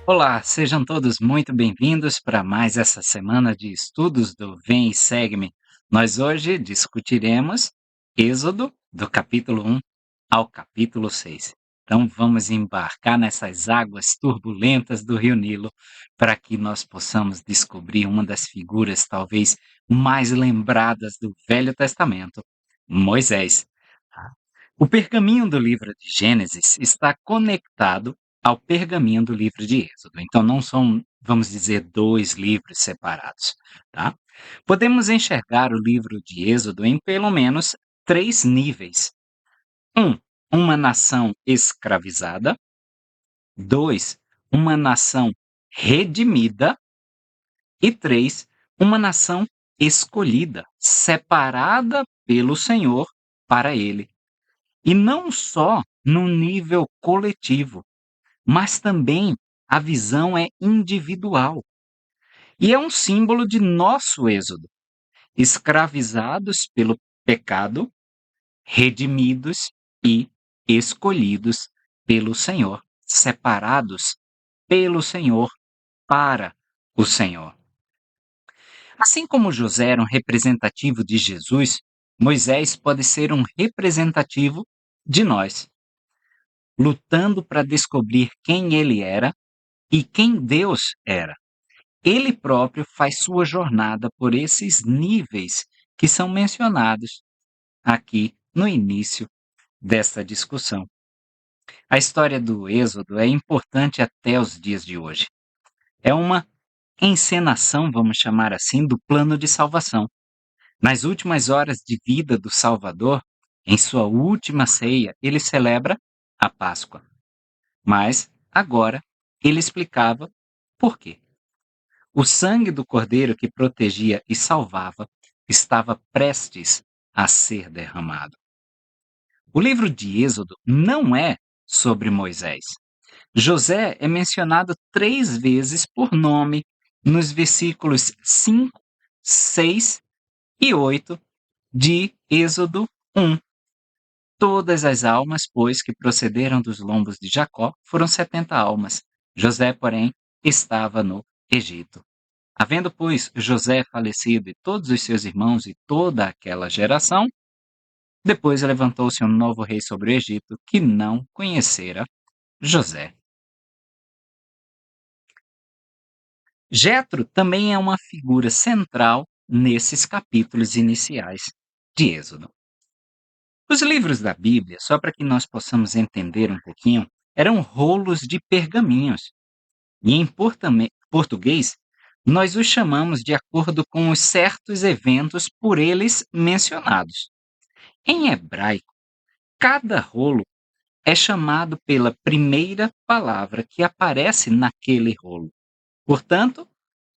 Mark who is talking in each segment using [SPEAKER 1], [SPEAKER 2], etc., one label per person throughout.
[SPEAKER 1] Olá, sejam todos muito bem-vindos para mais essa semana de estudos do Vem e Segue-me. Nós hoje discutiremos Êxodo, do capítulo 1 ao capítulo 6. Então vamos embarcar nessas águas turbulentas do Rio Nilo para que nós possamos descobrir uma das figuras talvez mais lembradas do Velho Testamento, Moisés. Tá? O pergaminho do livro de Gênesis está conectado ao pergaminho do livro de Êxodo. Então não são, vamos dizer, dois livros separados, tá? Podemos enxergar o livro de Êxodo em pelo menos três níveis. Um, uma nação escravizada. Dois, uma nação redimida. E três, uma nação escolhida, separada pelo Senhor para ele. E não só no nível coletivo, mas também a visão é individual. E é um símbolo de nosso êxodo, escravizados pelo pecado, redimidos e escolhidos pelo Senhor, separados pelo Senhor para o Senhor. Assim como José era um representativo de Jesus, Moisés pode ser um representativo de nós, lutando para descobrir quem ele era e quem Deus era. Ele próprio faz sua jornada por esses níveis que são mencionados aqui no início desta discussão. A história do Êxodo é importante até os dias de hoje. É uma encenação, vamos chamar assim, do plano de salvação. Nas últimas horas de vida do Salvador, em sua última ceia, ele celebra a Páscoa. Mas, agora, ele explicava por quê. O sangue do cordeiro que protegia e salvava estava prestes a ser derramado. O livro de Êxodo não é sobre Moisés. José é mencionado 3 vezes por nome nos versículos 5, 6 e 8 de Êxodo 1. Todas as almas, pois, que procederam dos lombos de Jacó foram 70 almas. José, porém, estava no Egito. Havendo, pois, José falecido e todos os seus irmãos e toda aquela geração, depois levantou-se um novo rei sobre o Egito que não conhecera José. Jetro também é uma figura central nesses capítulos iniciais de Êxodo. Os livros da Bíblia, só para que nós possamos entender um pouquinho, eram rolos de pergaminhos. E em português, nós os chamamos de acordo com os certos eventos por eles mencionados. Em hebraico, cada rolo é chamado pela primeira palavra que aparece naquele rolo. Portanto,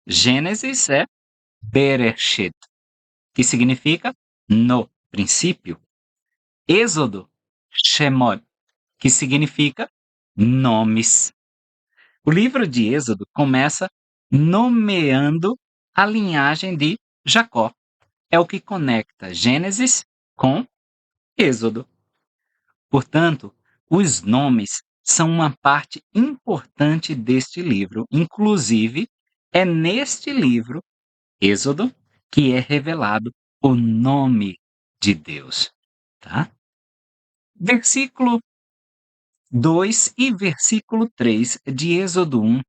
[SPEAKER 1] Gênesis é Bereshit, que significa no princípio. Êxodo, Shemot, que significa nomes. O livro de Êxodo começa nomeando a linhagem de Jacó. É o que conecta Gênesis com Êxodo. Portanto, os nomes são uma parte importante deste livro. Inclusive, é neste livro, Êxodo, que é revelado o nome de Deus. Tá? Versículo 2 e versículo 3 de Êxodo 1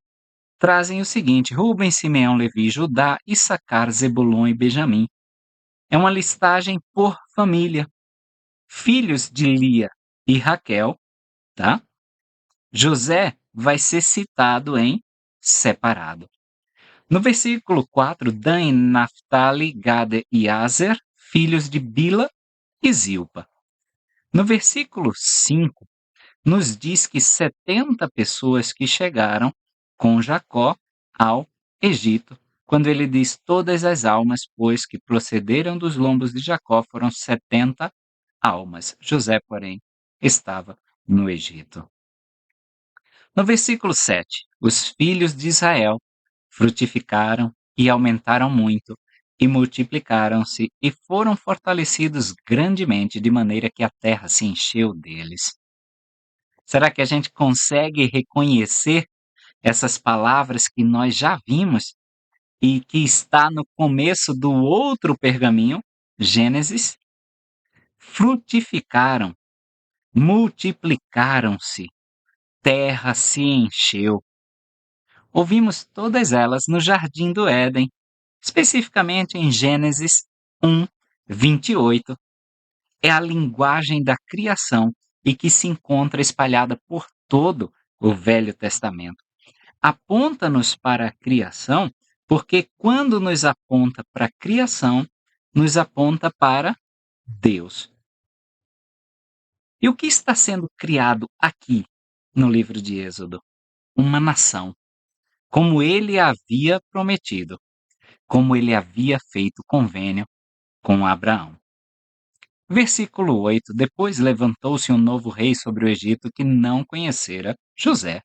[SPEAKER 1] trazem o seguinte: Rubem, Simeão, Levi, Judá, Issacar, Zebulon e Benjamim. É uma listagem por família. Filhos de Lia e Raquel, tá? José vai ser citado em separado. No versículo 4, Dan, Naphtali, Gade e Aser, filhos de Bila e Zilpa. No versículo 5, nos diz que 70 pessoas que chegaram com Jacó ao Egito, quando ele diz todas as almas, pois que procederam dos lombos de Jacó foram 70 almas. José, porém, estava no Egito. No versículo 7, os filhos de Israel frutificaram e aumentaram muito, e multiplicaram-se e foram fortalecidos grandemente, de maneira que a terra se encheu deles. Será que a gente consegue reconhecer essas palavras que nós já vimos e que está no começo do outro pergaminho, Gênesis, frutificaram, multiplicaram-se, terra se encheu. Ouvimos todas elas no jardim do Éden, especificamente em Gênesis 1, 28. É a linguagem da criação e que se encontra espalhada por todo o Velho Testamento. Aponta-nos para a criação, porque quando nos aponta para a criação, nos aponta para Deus. E o que está sendo criado aqui no livro de Êxodo? Uma nação, como ele havia prometido, como ele havia feito convênio com Abraão. Versículo 8: Depois levantou-se um novo rei sobre o Egito que não conhecera José.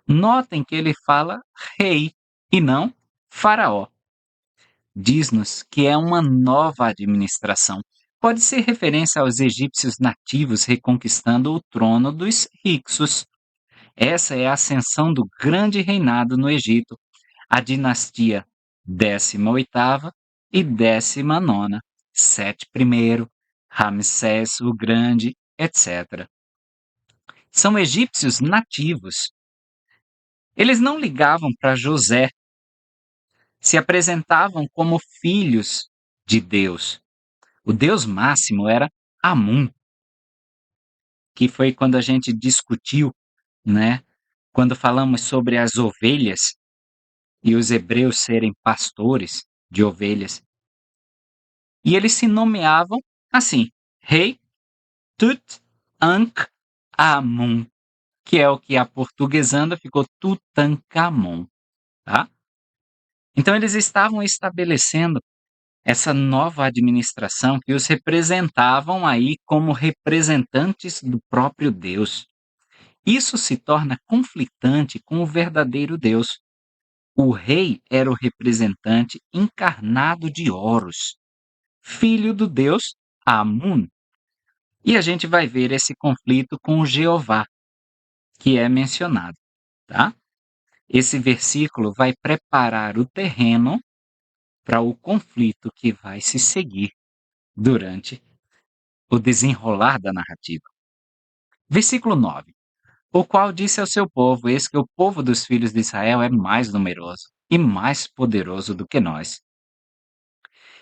[SPEAKER 1] Notem que ele fala rei e não faraó. Diz-nos que é uma nova administração. Pode ser referência aos egípcios nativos reconquistando o trono dos Hicsos. Essa é a ascensão do grande reinado no Egito, a dinastia 18ª e 19ª, Sete I, Ramsés o Grande, etc. São egípcios nativos. Eles não ligavam para José, se apresentavam como filhos de Deus. O Deus máximo era Amun, que foi quando a gente discutiu, né? Quando falamos sobre as ovelhas e os hebreus serem pastores de ovelhas. E eles se nomeavam assim: Rei Tut-Ankh-Amun, que é o que aportuguesando ficou Tutankhamon, tá? Então eles estavam estabelecendo essa nova administração que os representavam aí como representantes do próprio Deus. Isso se torna conflitante com o verdadeiro Deus. O rei era o representante encarnado de Horus, filho do deus Amun. E a gente vai ver esse conflito com o Jeová, que é mencionado, tá? Esse versículo vai preparar o terreno para o conflito que vai se seguir durante o desenrolar da narrativa. Versículo 9. O qual disse ao seu povo: Eis que o povo dos filhos de Israel é mais numeroso e mais poderoso do que nós.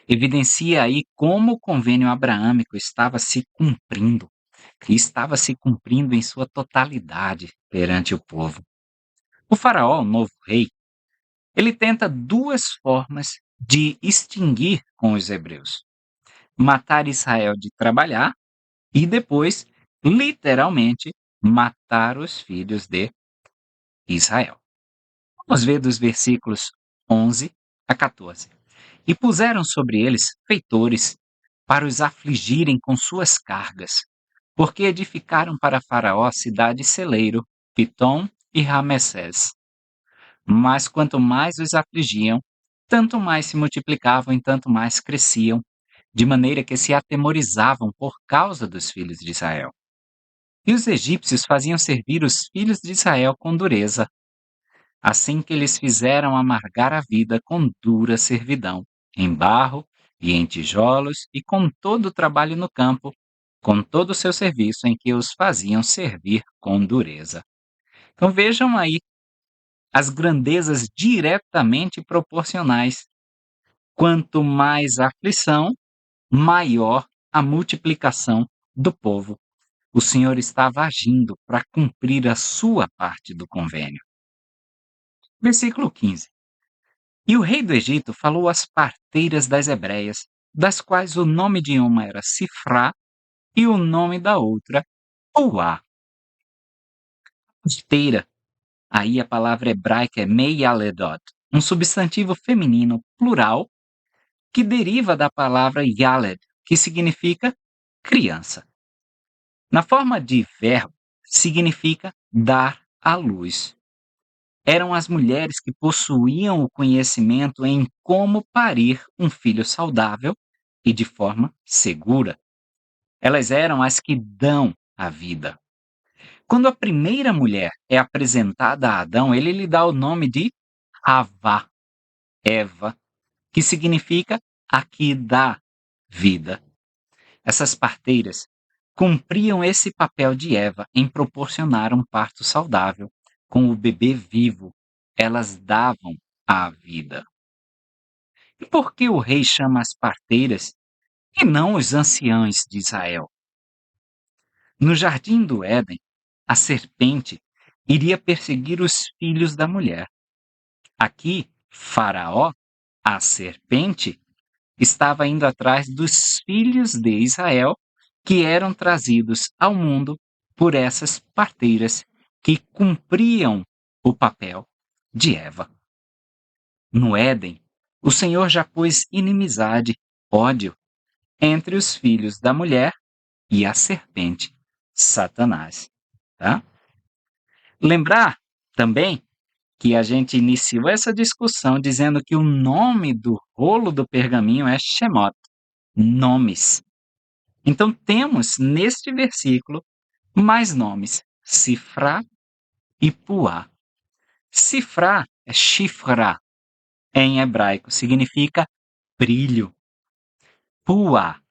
[SPEAKER 1] Evidencia aí como o convênio abraâmico estava se cumprindo, e estava se cumprindo em sua totalidade perante o povo. O faraó, o novo rei, ele tenta duas formas de extinguir com os hebreus: matar Israel de trabalhar e depois, literalmente, matar os filhos de Israel. Vamos ver dos versículos 11 a 14. E puseram sobre eles feitores para os afligirem com suas cargas, porque edificaram para Faraó a cidade celeiro, Pitom e Ramessés. Mas quanto mais os afligiam, tanto mais se multiplicavam e tanto mais cresciam, de maneira que se atemorizavam por causa dos filhos de Israel. E os egípcios faziam servir os filhos de Israel com dureza, assim que eles fizeram amargar a vida com dura servidão, em barro e em tijolos e com todo o trabalho no campo, com todo o seu serviço em que os faziam servir com dureza. Então vejam aí as grandezas diretamente proporcionais. Quanto mais a aflição, maior a multiplicação do povo. O Senhor estava agindo para cumprir a sua parte do convênio. Versículo 15. E o rei do Egito falou às parteiras das hebreias, das quais o nome de uma era Sifrá e o nome da outra Puá. Parteira, aí a palavra hebraica é Meyaledot, um substantivo feminino plural que deriva da palavra Yaled, que significa criança. Na forma de verbo, significa dar à luz. Eram as mulheres que possuíam o conhecimento em como parir um filho saudável e de forma segura. Elas eram as que dão a vida. Quando a primeira mulher é apresentada a Adão, ele lhe dá o nome de Havá, Eva, que significa a que dá vida. Essas parteiras cumpriam esse papel de Eva em proporcionar um parto saudável. Com o bebê vivo, elas davam a vida. E por que o rei chama as parteiras e não os anciãos de Israel? No jardim do Éden, a serpente iria perseguir os filhos da mulher. Aqui, Faraó, a serpente, estava indo atrás dos filhos de Israel que eram trazidos ao mundo por essas parteiras que cumpriam o papel de Eva. No Éden, o Senhor já pôs inimizade, ódio, entre os filhos da mulher e a serpente, Satanás. Tá? Lembrar também que a gente iniciou essa discussão dizendo que o nome do rolo do pergaminho é Shemot, nomes. Então temos neste versículo mais nomes, Sifra e Puá. Sifra é Shifra em hebraico, significa brilho. Puá,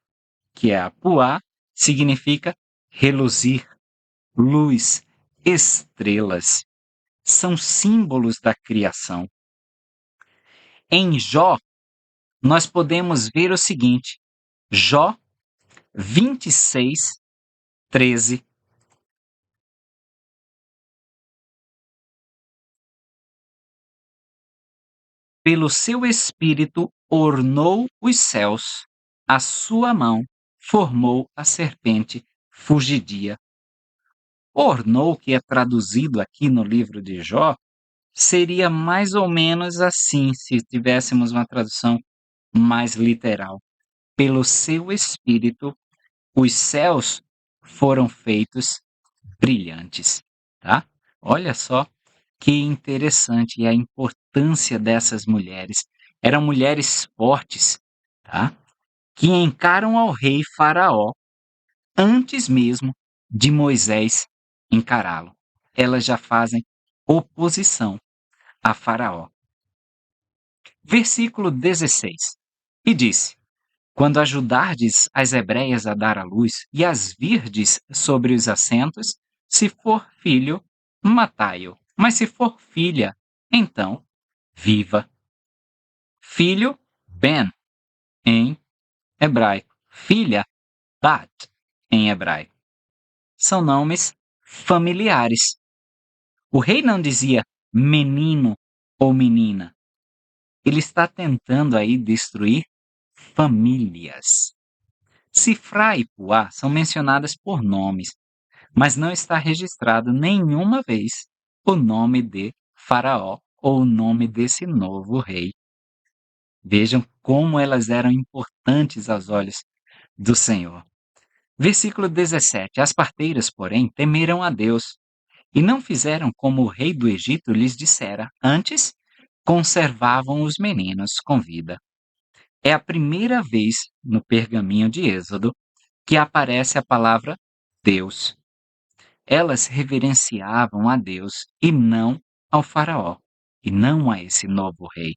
[SPEAKER 1] que é a Puá, significa reluzir, luz, estrelas. São símbolos da criação. Em Jó, nós podemos ver o seguinte, Jó 26, 13. Pelo seu espírito ornou os céus, a sua mão formou a serpente fugidia. Ornou, que é traduzido aqui no livro de Jó, seria mais ou menos assim, se tivéssemos uma tradução mais literal. Pelo seu espírito, os céus foram feitos brilhantes, tá? Olha só que interessante a importância dessas mulheres. Eram mulheres fortes, tá? Que encaram ao rei Faraó antes mesmo de Moisés encará-lo. Elas já fazem oposição a Faraó. Versículo 16. E disse: Quando ajudardes as hebreias a dar à luz e as virdes sobre os assentos, se for filho, matai-o. Mas se for filha, então viva. Filho, ben, em hebraico. Filha, bat, em hebraico. São nomes familiares. O rei não dizia menino ou menina. Ele está tentando aí destruir famílias. Sifra e Puá são mencionadas por nomes, mas não está registrado nenhuma vez o nome de Faraó ou o nome desse novo rei. Vejam como elas eram importantes aos olhos do Senhor. Versículo 17. As parteiras, porém, temeram a Deus e não fizeram como o rei do Egito lhes dissera. Antes, conservavam os meninos com vida. É a primeira vez no pergaminho de Êxodo que aparece a palavra Deus. Elas reverenciavam a Deus e não ao faraó, e não a esse novo rei.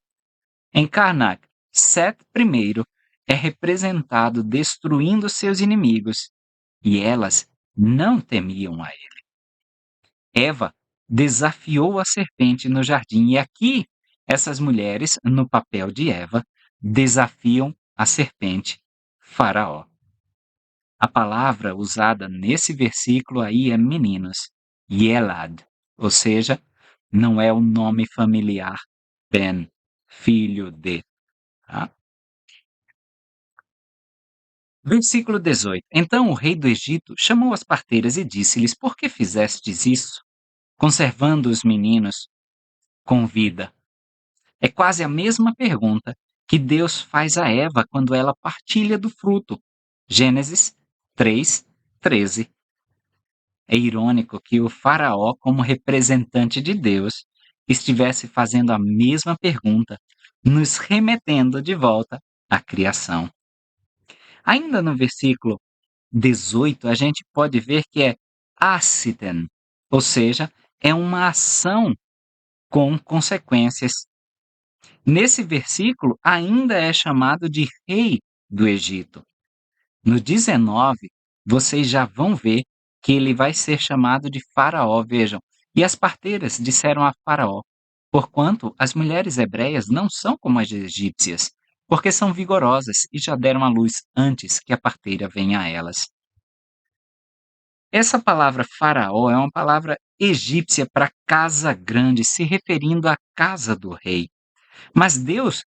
[SPEAKER 1] Em Karnak, Set I é representado destruindo seus inimigos, e elas não temiam a ele. Eva desafiou a serpente no jardim, e aqui essas mulheres, no papel de Eva, desafiam a serpente, Faraó. A palavra usada nesse versículo aí é meninos, Yelad, ou seja, não é o nome familiar Ben, filho de. Tá? Versículo 18. Então o rei do Egito chamou as parteiras e disse-lhes: Por que fizestes isso, conservando os meninos com vida? É quase a mesma pergunta que Deus faz a Eva quando ela partilha do fruto. Gênesis 3, 13. É irônico que o faraó, como representante de Deus, estivesse fazendo a mesma pergunta, nos remetendo de volta à criação. Ainda no versículo 18, a gente pode ver que é Assiten, ou seja, é uma ação com consequências. Nesse versículo, ainda é chamado de rei do Egito. No 19, vocês já vão ver que ele vai ser chamado de Faraó, vejam. E as parteiras disseram a Faraó: porquanto as mulheres hebreias não são como as egípcias, porque são vigorosas e já deram à luz antes que a parteira venha a elas. Essa palavra Faraó é uma palavra egípcia para casa grande, se referindo à casa do rei. Mas Deus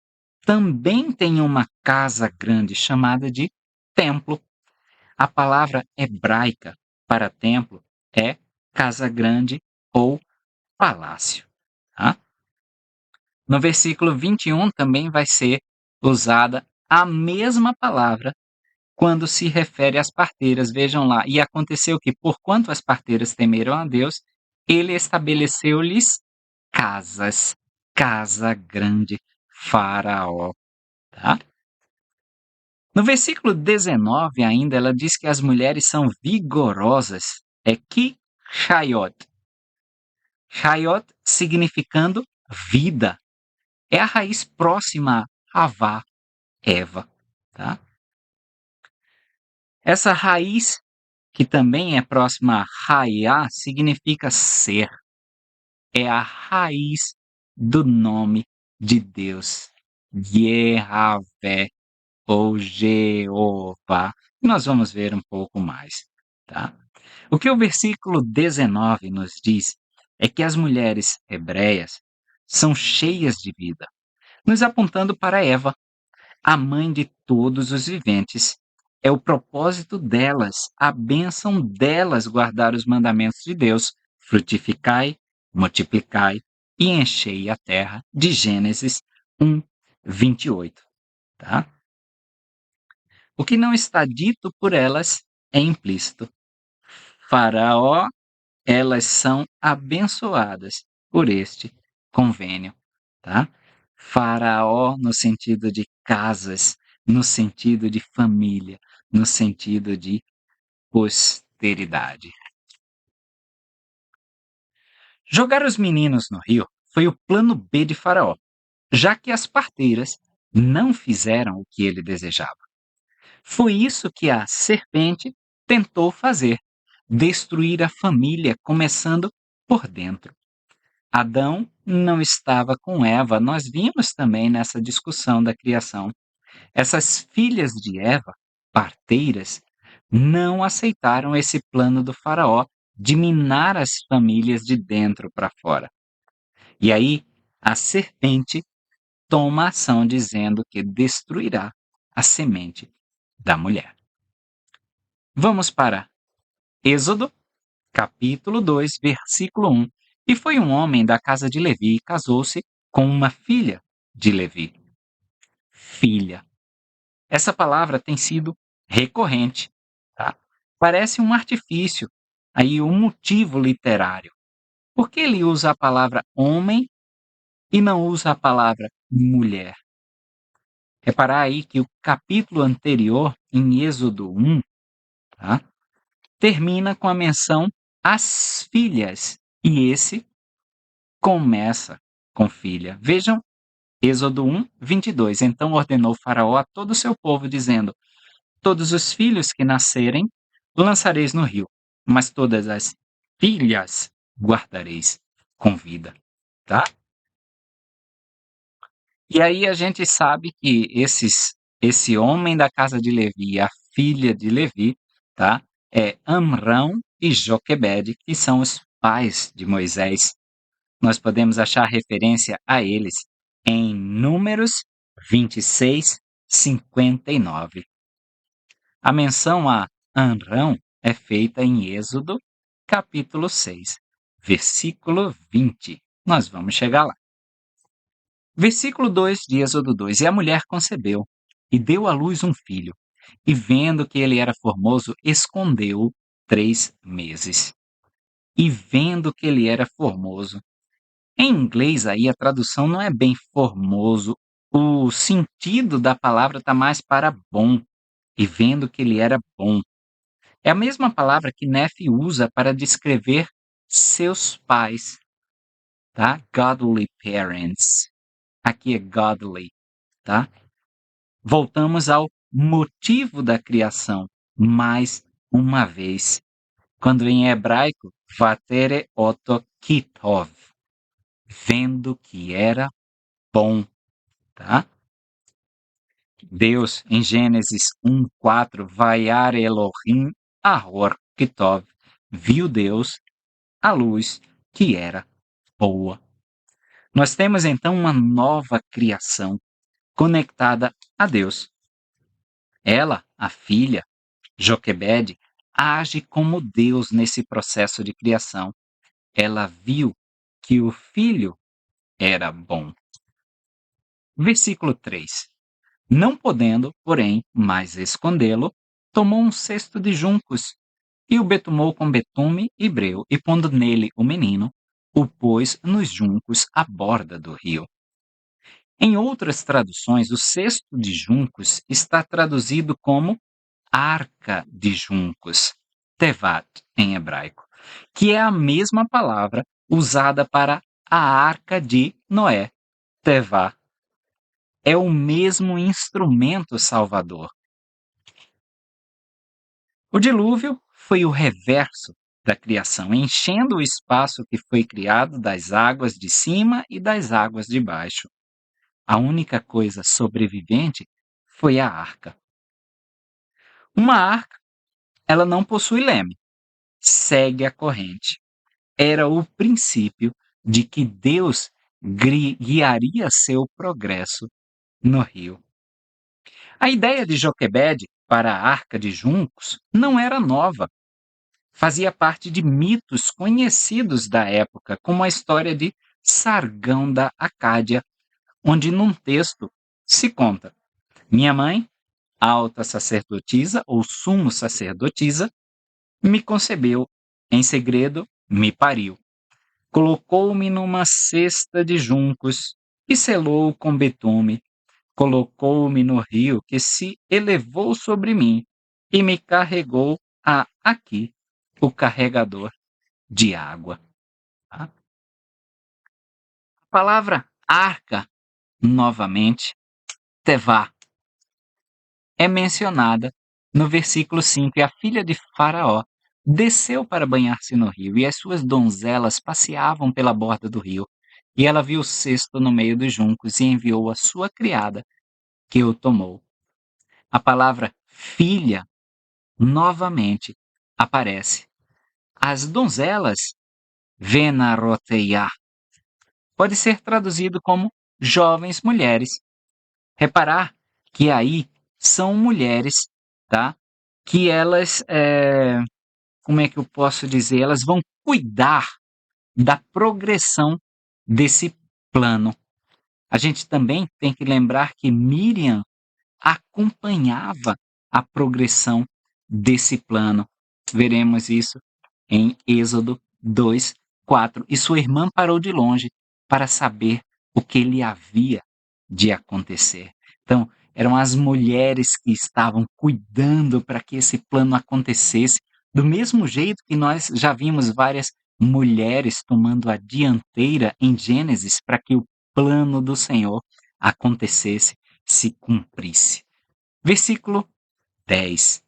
[SPEAKER 1] também tem uma casa grande chamada de templo. A palavra hebraica para templo é casa grande ou palácio. Tá? No versículo 21 também vai ser usada a mesma palavra quando se refere às parteiras. Vejam lá, e aconteceu que, porquanto as parteiras temeram a Deus, ele estabeleceu-lhes casas, casa grande, Faraó. Tá? No versículo 19 ainda, ela diz que as mulheres são vigorosas. É Ki-Chayot. Chayot significando vida. É a raiz próxima a Havá, Eva. Tá? Essa raiz, que também é próxima a Raiá, significa ser. É a raiz do nome de Deus. Yehavé ou Jeová. Nós vamos ver um pouco mais. Tá? O que o versículo 19 nos diz é que as mulheres hebreias são cheias de vida, nos apontando para Eva, a mãe de todos os viventes. É o propósito delas, a bênção delas guardar os mandamentos de Deus. Frutificai, multiplicai e enchei a terra, de Gênesis 1, 28. Tá? O que não está dito por elas é implícito. Faraó, elas são abençoadas por este convênio, tá? Faraó no sentido de casas, no sentido de família, no sentido de posteridade. Jogar os meninos no rio foi o plano B de Faraó, já que as parteiras não fizeram o que ele desejava. Foi isso que a serpente tentou fazer, destruir a família, começando por dentro. Adão não estava com Eva, nós vimos também nessa discussão da criação. Essas filhas de Eva, parteiras, não aceitaram esse plano do Faraó de minar as famílias de dentro para fora. E aí, a serpente toma ação dizendo que destruirá a semente da mulher. Vamos para Êxodo, capítulo 2, versículo 1. E foi um homem da casa de Levi e casou-se com uma filha de Levi. Filha. Essa palavra tem sido recorrente, tá? Parece um artifício, aí um motivo literário. Por que ele usa a palavra homem e não usa a palavra mulher? Reparar aí que o capítulo anterior, em Êxodo 1, tá? Termina com a menção às filhas, e esse começa com filha. Vejam, Êxodo 1, 22. Então ordenou Faraó a todo o seu povo, dizendo: todos os filhos que nascerem lançareis no rio, mas todas as filhas guardareis com vida. Tá? E aí a gente sabe que esse homem da casa de Levi, a filha de Levi, tá? É Amrão e Joquebede, que são os pais de Moisés. Nós podemos achar referência a eles em Números 26, 59. A menção a Amrão é feita em Êxodo, capítulo 6, versículo 20. Nós vamos chegar lá. Versículo 2 de Êxodo 2. E a mulher concebeu, e deu à luz um filho, e vendo que ele era formoso, escondeu-o 3 meses. E vendo que ele era formoso. Em inglês aí a tradução não é bem formoso, o sentido da palavra está mais para bom, e vendo que ele era bom. É a mesma palavra que Nefe usa para descrever seus pais, tá? Godly parents. Aqui é godly, tá? Voltamos ao motivo da criação, mais uma vez, quando em hebraico, vatere oto kitov, vendo que era bom, tá? Deus, em Gênesis 1:4, vaiar Elohim ahor kitov, viu Deus a luz que era boa. Nós temos então uma nova criação conectada a Deus. Ela, a filha, Joquebede, age como Deus nesse processo de criação. Ela viu que o filho era bom. Versículo 3. Não podendo, porém, mais escondê-lo, tomou um cesto de juncos e o betumou com betume e breu, e pondo nele o menino, o pôs nos juncos à borda do rio. Em outras traduções, o cesto de juncos está traduzido como arca de juncos, tevat em hebraico, que é a mesma palavra usada para a arca de Noé, tevá. É o mesmo instrumento salvador. O dilúvio foi o reverso da criação, enchendo o espaço que foi criado das águas de cima e das águas de baixo. A única coisa sobrevivente foi a arca. Uma arca, ela não possui leme, segue a corrente. Era o princípio de que Deus guiaria seu progresso no rio. A ideia de Joquebede para a arca de juncos não era nova. Fazia parte de mitos conhecidos da época, como a história de Sargão da Acádia, onde num texto se conta: minha mãe, alta sacerdotisa ou sumo sacerdotisa, me concebeu, em segredo me pariu. Colocou-me numa cesta de juncos e selou com betume. Colocou-me no rio que se elevou sobre mim e me carregou a aqui o carregador de água. Tá? A palavra arca, novamente, tevá, é mencionada no versículo 5, e a filha de Faraó desceu para banhar-se no rio, e as suas donzelas passeavam pela borda do rio. E ela viu o cesto no meio dos juncos e enviou a sua criada, que o tomou. A palavra filha, novamente, aparece. As donzelas, venaroteiá, pode ser traduzido como jovens mulheres. Reparar que aí são mulheres, tá? Que elas, como é que eu posso dizer? Elas vão cuidar da progressão desse plano. A gente também tem que lembrar que Miriam acompanhava a progressão desse plano. Veremos isso em Êxodo 2:4. E sua irmã parou de longe para saber o que lhe havia de acontecer. Então, eram as mulheres que estavam cuidando para que esse plano acontecesse, do mesmo jeito que nós já vimos várias mulheres tomando a dianteira em Gênesis para que o plano do Senhor acontecesse, se cumprisse. Versículo 10.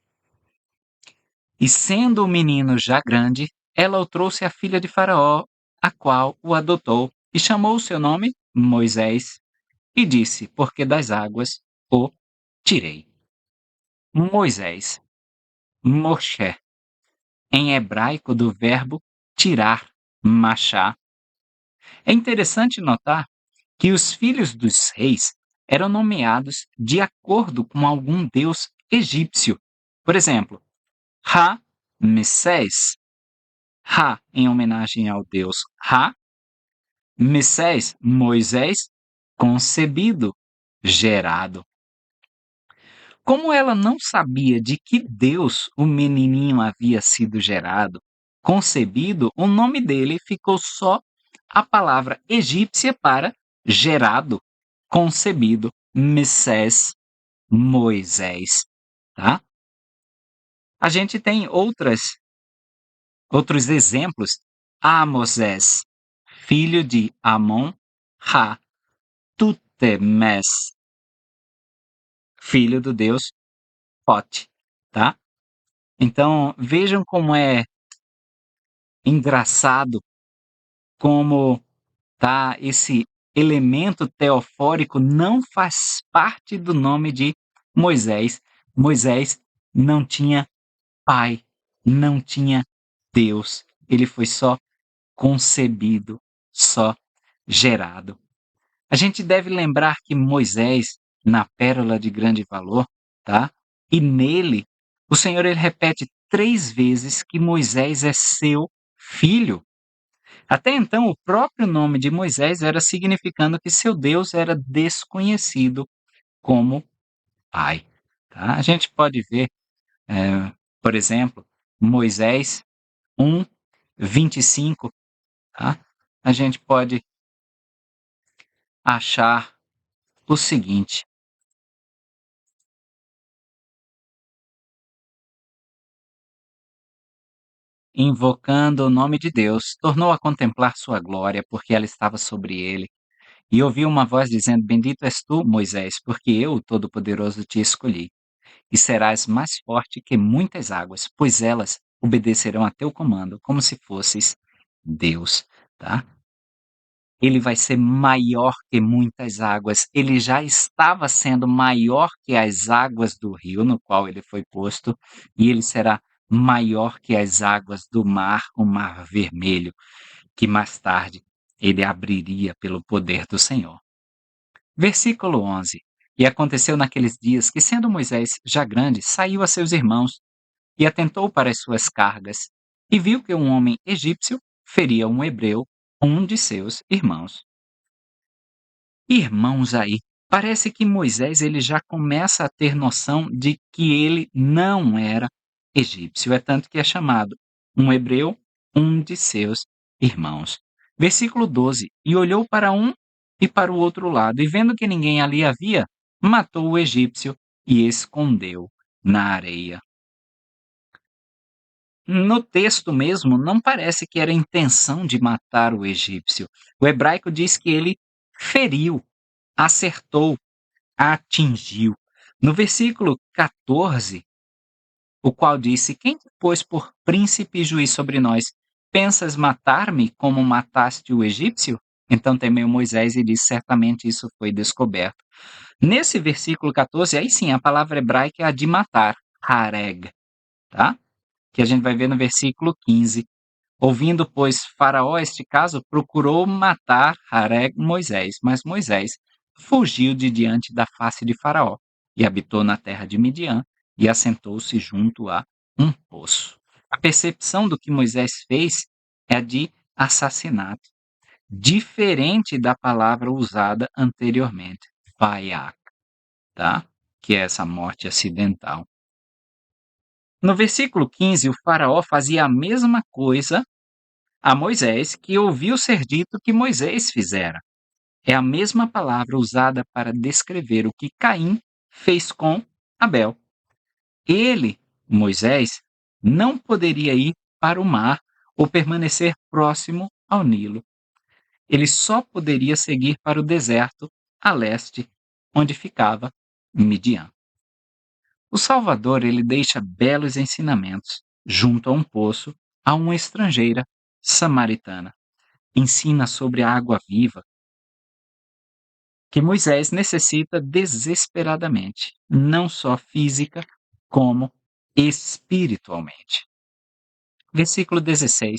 [SPEAKER 1] E sendo o menino já grande, ela o trouxe à filha de Faraó, a qual o adotou, e chamou o seu nome Moisés, e disse: porque das águas o tirei. Moisés, Moshe, em hebraico do verbo tirar, machá. É interessante notar que os filhos dos reis eram nomeados de acordo com algum deus egípcio. Por exemplo, Ra-Messés, Ra em homenagem ao deus Ra, Messés, Moisés, concebido, gerado. Como ela não sabia de que Deus o menininho havia sido gerado, concebido, o nome dele ficou só a palavra egípcia para gerado, concebido, Messés, Moisés, tá? A gente tem outros exemplos a Moisés, filho de Amon, Ra, Tutemes, filho do deus Pote, tá? Então, vejam como é engraçado como tá esse elemento teofórico não faz parte do nome de Moisés. Moisés não tinha pai, não tinha Deus. Ele foi só concebido, só gerado. A gente deve lembrar que Moisés, na Pérola de Grande Valor, tá? E nele, o Senhor ele repete 3 vezes que Moisés é seu filho. Até então, o próprio nome de Moisés era significando que seu Deus era desconhecido como pai. Tá? A gente pode ver, por exemplo, Moisés 1:25, tá? A gente pode achar o seguinte: invocando o nome de Deus, tornou a contemplar sua glória, porque ela estava sobre ele. E ouviu uma voz dizendo: Bendito és tu, Moisés, porque eu, o Todo-Poderoso, te escolhi. E serás mais forte que muitas águas, pois elas obedecerão a teu comando, como se fosses Deus, tá? Ele vai ser maior que muitas águas. Ele já estava sendo maior que as águas do rio no qual ele foi posto, e ele será maior que as águas do mar, o mar vermelho, que mais tarde ele abriria pelo poder do Senhor. Versículo 11. E aconteceu naqueles dias que, sendo Moisés já grande, saiu a seus irmãos e atentou para as suas cargas, e viu que um homem egípcio feria um hebreu, um de seus irmãos. Irmãos aí, parece que Moisés ele já começa a ter noção de que ele não era egípcio, é tanto que é chamado um hebreu, um de seus irmãos. Versículo 12: E olhou para um e para o outro lado, e vendo que ninguém ali havia, matou o egípcio e escondeu na areia. No texto mesmo, não parece que era a intenção de matar o egípcio. O hebraico diz que ele feriu, acertou, atingiu. No versículo 14, o qual disse: Quem te pôs por príncipe e juiz sobre nós? Pensas matar-me como mataste o egípcio? Então temeu Moisés e disse: Certamente isso foi descoberto. Nesse versículo 14, aí sim, a palavra hebraica é a de matar, hareg, tá? Que a gente vai ver no versículo 15. Ouvindo, pois, Faraó este caso, procurou matar Hareg Moisés, mas Moisés fugiu de diante da face de Faraó e habitou na terra de Midian e assentou-se junto a um poço. A percepção do que Moisés fez é a de assassinato, diferente da palavra usada anteriormente, Bayak, tá? Que é essa morte acidental. No versículo 15, o Faraó fazia a mesma coisa a Moisés, que ouviu ser dito que Moisés fizera. É a mesma palavra usada para descrever o que Caim fez com Abel. Ele, Moisés, não poderia ir para o mar ou permanecer próximo ao Nilo. Ele só poderia seguir para o deserto a leste, onde ficava Midian. O Salvador ele deixa belos ensinamentos junto a um poço a uma estrangeira samaritana. Ensina sobre a água viva que Moisés necessita desesperadamente, não só física, como espiritualmente. Versículo 16.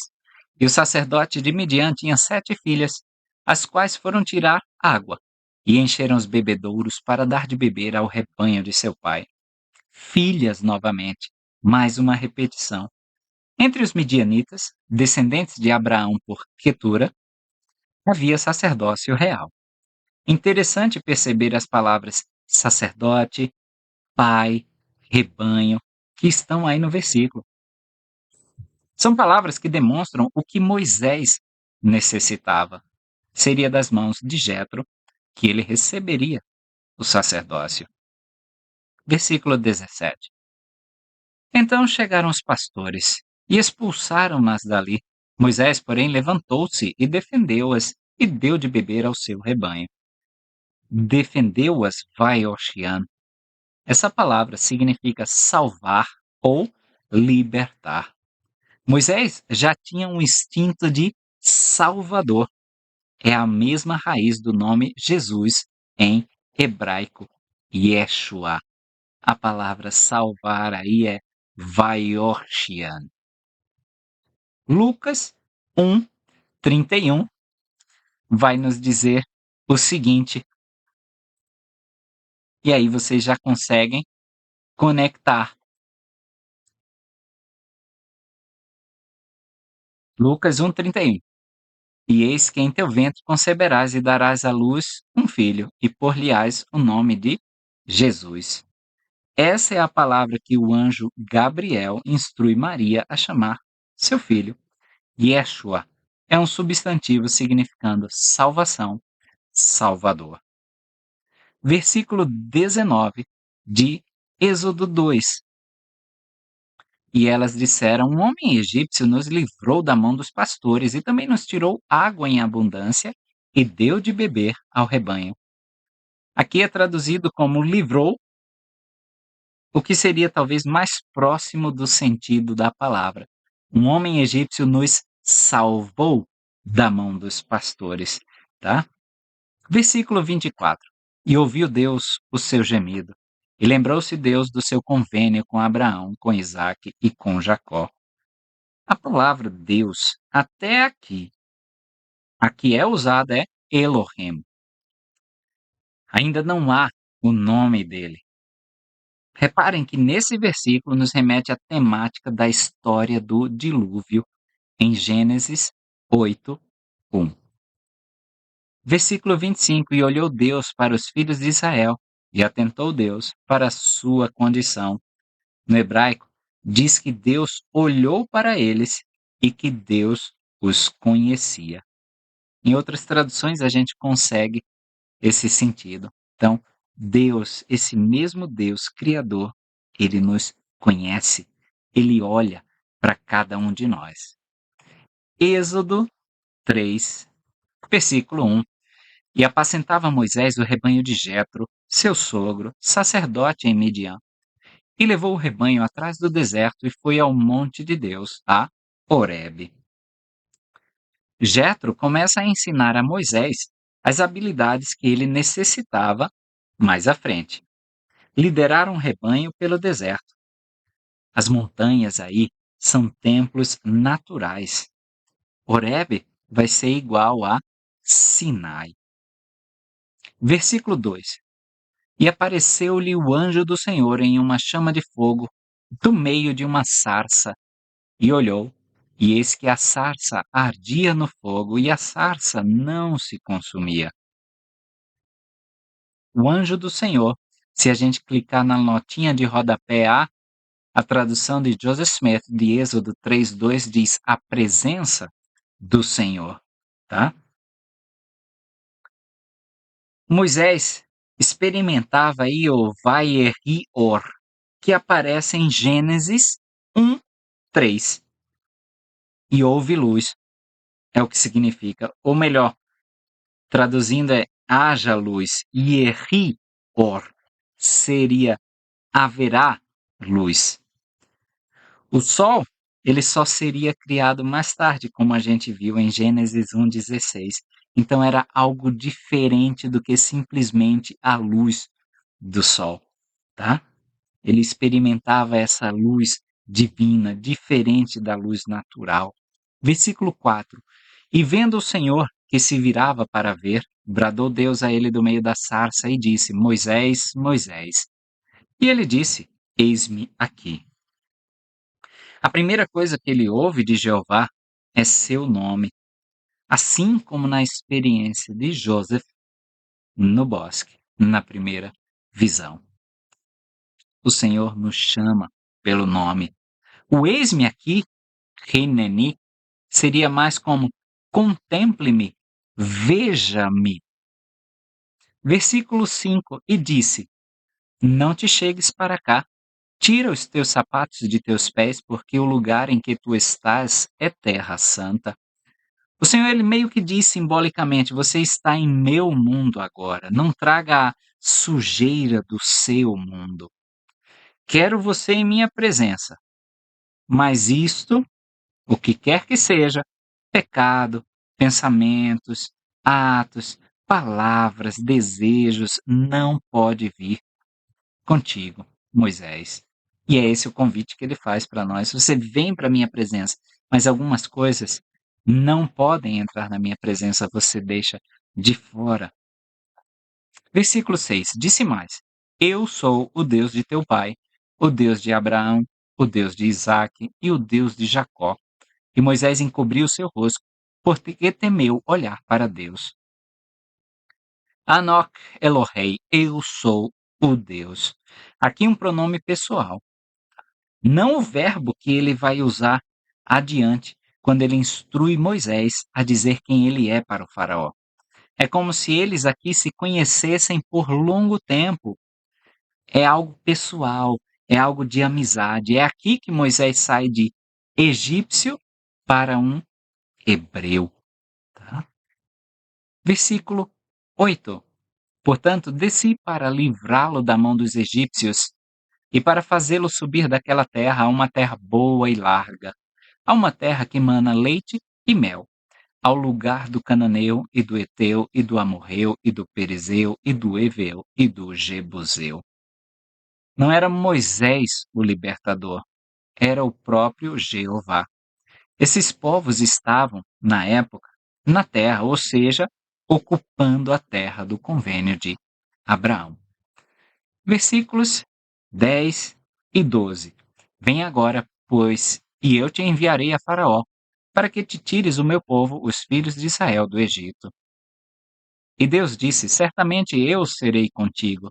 [SPEAKER 1] E o sacerdote de Midian tinha 7 filhas, as quais foram tirar água e encheram os bebedouros para dar de beber ao rebanho de seu pai. Filhas novamente, mais uma repetição. Entre os midianitas, descendentes de Abraão por Quetura, havia sacerdócio real. Interessante perceber as palavras sacerdote, pai, rebanho, que estão aí no versículo. São palavras que demonstram o que Moisés necessitava. Seria das mãos de Jetro que ele receberia o sacerdócio. Versículo 17. Então chegaram os pastores e expulsaram-nas dali, Moisés, porém, levantou-se e defendeu-as e deu de beber ao seu rebanho. Defendeu-as Vaioshian. Essa palavra significa salvar ou libertar. Moisés já tinha um instinto de salvador. É a mesma raiz do nome Jesus em hebraico, Yeshua. A palavra salvar aí é Vaioshian. Lucas 1:31 vai nos dizer o seguinte, e aí vocês já conseguem conectar. Lucas 1:31. E eis que em teu ventre conceberás e darás à luz um filho, e por-lhe-ás o nome de Jesus. Essa é a palavra que o anjo Gabriel instrui Maria a chamar seu filho. Yeshua é um substantivo significando salvação, salvador. Versículo 19 de Êxodo 2. E elas disseram: Um homem egípcio nos livrou da mão dos pastores e também nos tirou água em abundância e deu de beber ao rebanho. Aqui é traduzido como livrou, o que seria talvez mais próximo do sentido da palavra. Um homem egípcio nos salvou da mão dos pastores, tá? Versículo 24. E ouviu Deus o seu gemido, e lembrou-se Deus do seu convênio com Abraão, com Isaque e com Jacó. A palavra Deus, até aqui, a que é usada é Elohim. Ainda não há o nome dele. Reparem que nesse versículo nos remete à temática da história do dilúvio em Gênesis 8:1. Versículo 25: E olhou Deus para os filhos de Israel, e atentou Deus para a sua condição. No hebraico, diz que Deus olhou para eles e que Deus os conhecia. Em outras traduções, a gente consegue esse sentido. Então, Deus, esse mesmo Deus criador, ele nos conhece, ele olha para cada um de nós. Êxodo 3, versículo 1. E apacentava Moisés o rebanho de Jetro, seu sogro, sacerdote em Midian, e levou o rebanho atrás do deserto e foi ao monte de Deus, a Horebe. Jetro começa a ensinar a Moisés as habilidades que ele necessitava mais à frente. Liderar um rebanho pelo deserto. As montanhas aí são templos naturais. Horebe vai ser igual a Sinai. Versículo 2. E apareceu-lhe o anjo do Senhor em uma chama de fogo, do meio de uma sarça, e olhou, e eis que a sarça ardia no fogo, e a sarça não se consumia. O anjo do Senhor, se a gente clicar na notinha de rodapé a tradução de Joseph Smith de Êxodo 3:2 diz a presença do Senhor, tá? Moisés experimentava aí o Vayeri-or, que aparece em Gênesis 1:3. E houve luz, é o que significa, ou melhor, traduzindo é haja luz, Yeri-or, seria haverá luz. O Sol, ele só seria criado mais tarde, como a gente viu em Gênesis 1:16. Então era algo diferente do que simplesmente a luz do Sol, tá? Ele experimentava essa luz divina, diferente da luz natural. Versículo 4. E vendo o Senhor que se virava para ver, bradou Deus a ele do meio da sarça e disse: Moisés, Moisés. E ele disse: Eis-me aqui. A primeira coisa que ele ouve de Jeová é seu nome, assim como na experiência de Joseph no bosque, na primeira visão. O Senhor nos chama pelo nome. O eis-me aqui, Hineni, seria mais como contemple-me, veja-me. Versículo 5, e disse, não te chegues para cá, Tira os teus sapatos de teus pés, porque o lugar em que tu estás é terra santa. O Senhor, ele meio que diz simbolicamente: você está em meu mundo agora, não traga a sujeira do seu mundo. Quero você em minha presença, mas isto, o que quer que seja, pecado, pensamentos, atos, palavras, desejos, não pode vir contigo, Moisés. E é esse o convite que ele faz para nós. Você vem para a minha presença, mas algumas coisas não podem entrar na minha presença, você deixa de fora. Versículo 6: disse mais: Eu sou o Deus de teu pai, o Deus de Abraão, o Deus de Isaque e o Deus de Jacó. E Moisés encobriu seu rosto, porque temeu olhar para Deus. Anok Elohei, eu sou o Deus. Aqui um pronome pessoal, não o verbo que ele vai usar adiante quando ele instrui Moisés a dizer quem ele é para o faraó. É como se eles aqui se conhecessem por longo tempo. É algo pessoal, é algo de amizade. É aqui que Moisés sai de egípcio para um hebreu. Tá? Versículo 8. Portanto, desci para livrá-lo da mão dos egípcios e para fazê-lo subir daquela terra a uma terra boa e larga, a uma terra que mana leite e mel, ao lugar do cananeu e do Eteu e do Amorreu e do Perezeu e do Eveu e do Jebuseu. Não era Moisés o libertador, era o próprio Jeová. Esses povos estavam, na época, na terra, ou seja, ocupando a terra do convênio de Abraão. Versículos 10 e 12. Vem agora, pois, e eu te enviarei a Faraó, para que te tires o meu povo, os filhos de Israel, do Egito. E Deus disse: Certamente eu serei contigo,